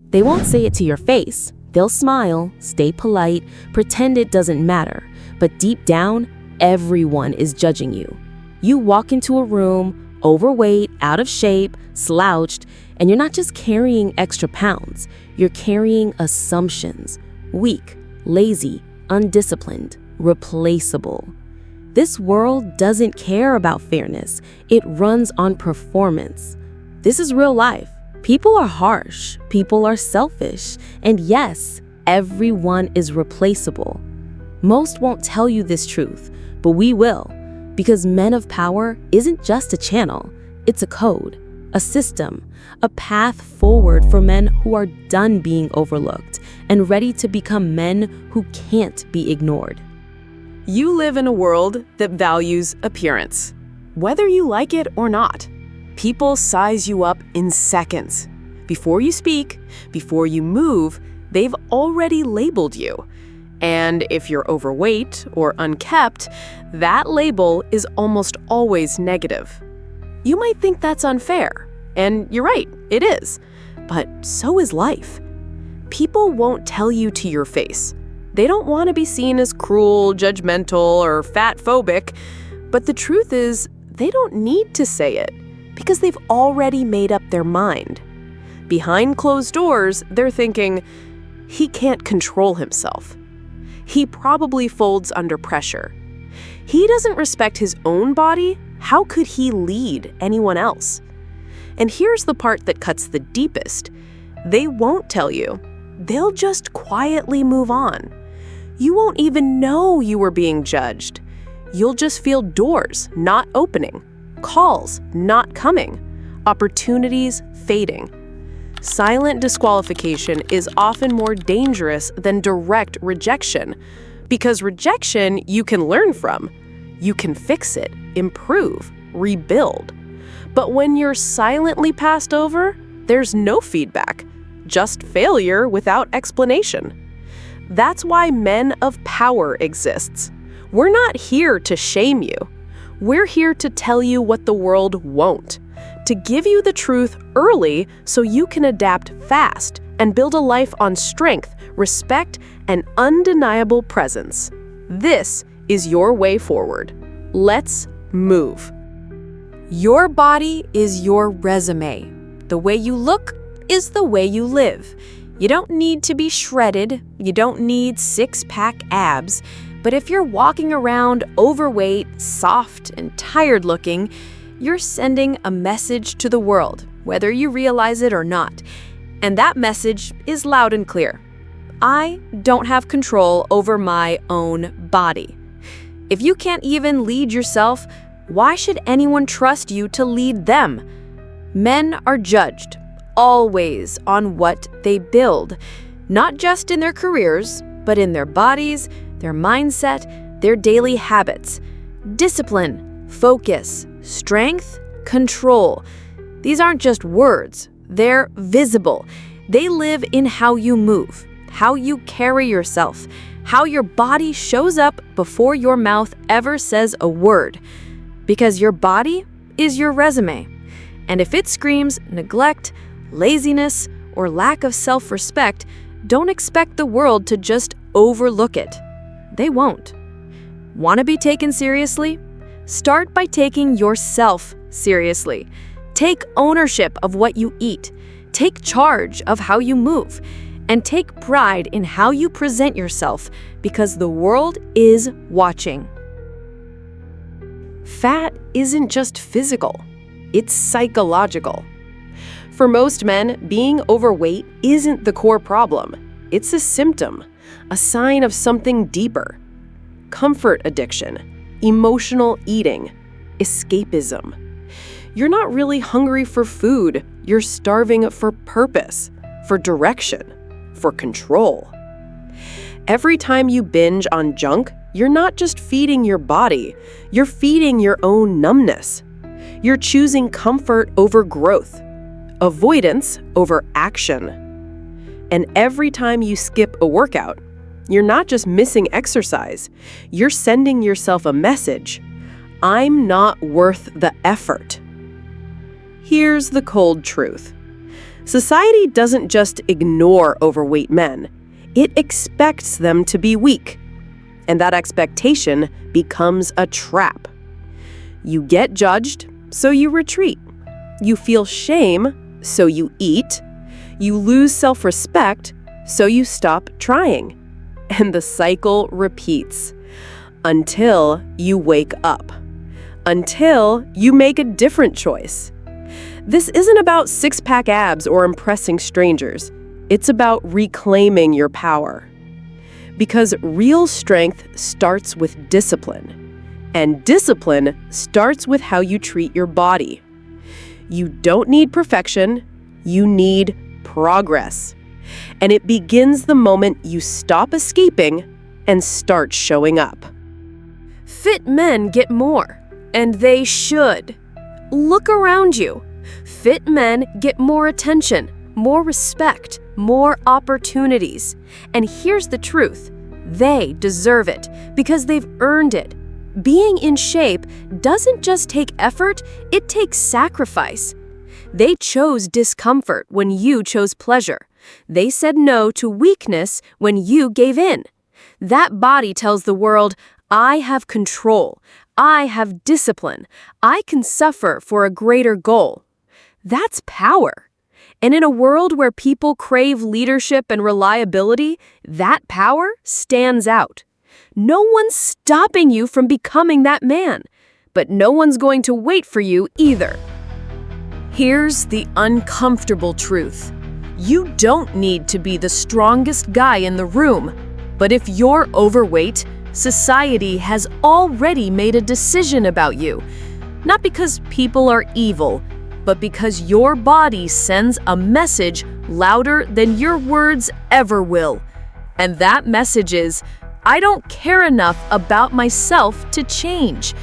They won't say it to your face. They'll smile, stay polite, pretend it doesn't matter. But deep down, everyone is judging you. You walk into a room, overweight, out of shape, slouched, and you're not just carrying extra pounds. You're carrying assumptions. Weak, lazy, undisciplined, replaceable. This world doesn't care about fairness. It runs on performance. This is real life. People are harsh. People are selfish. And yes, everyone is replaceable. Most won't tell you this truth, but we will. Because Men of Power isn't just a channel. It's a code, a system, a path forward for men who are done being overlooked and ready to become men who can't be ignored. You live in a world that values appearance. Whether you like it or not, people size you up in seconds. Before you speak, before you move, they've already labeled you. And if you're overweight or unkept, that label is almost always negative. You might think that's unfair, and you're right, it is. But so is life. People won't tell you to your face. They don't want to be seen as cruel, judgmental, or fat-phobic, but the truth is, they don't need to say it because they've already made up their mind. Behind closed doors, they're thinking, he can't control himself. He probably folds under pressure. He doesn't respect his own body. How could he lead anyone else? And here's the part that cuts the deepest. They won't tell you. They'll just quietly move on. You won't even know you were being judged. You'll just feel doors not opening, calls not coming, opportunities fading. Silent disqualification is often more dangerous than direct rejection, because rejection you can learn from. You can fix it, improve, rebuild. But when you're silently passed over, there's no feedback, just failure without explanation. That's why Men of Power exists. We're not here to shame you. We're here to tell you what the world won't, to give you the truth early so you can adapt fast and build a life on strength, respect, and undeniable presence. This is your way forward. Let's move. Your body is your resume. The way you look is the way you live. You don't need to be shredded. You don't need six-pack abs. But if you're walking around overweight, soft, and tired-looking, you're sending a message to the world, whether you realize it or not. And that message is loud and clear. I don't have control over my own body. If you can't even lead yourself, why should anyone trust you to lead them? Men are judged, always, on what they build, not just in their careers, but in their bodies, their mindset, their daily habits. Discipline, focus, strength, control. These aren't just words, they're visible. They live in how you move, how you carry yourself, how your body shows up before your mouth ever says a word. Because your body is your resume. And if it screams neglect, laziness, or lack of self-respect, don't expect the world to just overlook it. They won't. Want to be taken seriously? Start by taking yourself seriously. Take ownership of what you eat. Take charge of how you move. And take pride in how you present yourself, because the world is watching. Fat isn't just physical, it's psychological. For most men, being overweight isn't the core problem. It's a symptom, a sign of something deeper. Comfort addiction, emotional eating, escapism. You're not really hungry for food, you're starving for purpose, for direction, for control. Every time you binge on junk, you're not just feeding your body, you're feeding your own numbness. You're choosing comfort over growth, avoidance over action. And every time you skip a workout, you're not just missing exercise, you're sending yourself a message. I'm not worth the effort. Here's the cold truth. Society doesn't just ignore overweight men. It expects them to be weak. And that expectation becomes a trap. You get judged, so you retreat. You feel shame, so you eat. You lose self-respect, so you stop trying. And the cycle repeats until you wake up, until you make a different choice. This isn't about six-pack abs or impressing strangers. It's about reclaiming your power. Because real strength starts with discipline. And discipline starts with how you treat your body. You don't need perfection, you need progress. And it begins the moment you stop escaping and start showing up. Fit men get more, and they should. Look around you. Fit men get more attention, more respect, more opportunities. And here's the truth. They deserve it because they've earned it. Being in shape doesn't just take effort, it takes sacrifice. They chose discomfort when you chose pleasure. They said no to weakness when you gave in. That body tells the world, I have control. I have discipline. I can suffer for a greater goal. That's power. And in a world where people crave leadership and reliability, that power stands out. No one's stopping you from becoming that man, but no one's going to wait for you either. Here's the uncomfortable truth. You don't need to be the strongest guy in the room, but if you're overweight, society has already made a decision about you. Not because people are evil, but because your body sends a message louder than your words ever will. And that message is, I don't care enough about myself to change.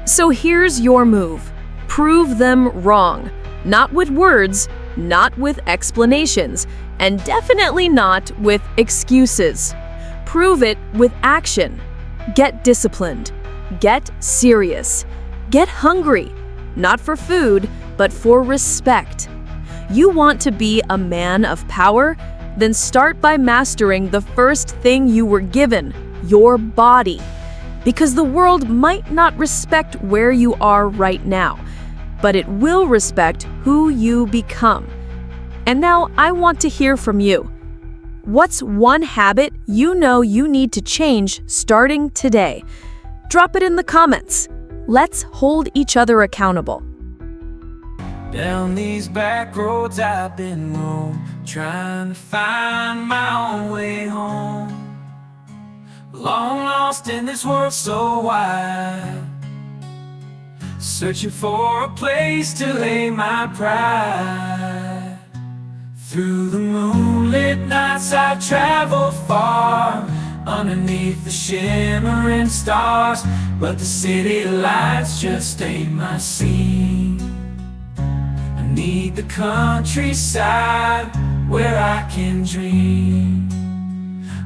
So here's your move. Prove them wrong. Not with words, not with explanations, and definitely not with excuses. Prove it with action. Get disciplined. Get serious. Get hungry. Not for food, but for respect. You want to be a man of power? Then start by mastering the first thing you were given, your body. Because the world might not respect where you are right now, but it will respect who you become. And now I want to hear from you. What's one habit you know you need to change starting today? Drop it in the comments. Let's hold each other accountable. Down these back roads I've been roaming, trying to find my own way home. Long lost in this world so wide, searching for a place to lay my pride. Through the moonlit nights I travel far, underneath the shimmering stars, but the city lights just ain't my scene. I need the countryside where I can dream.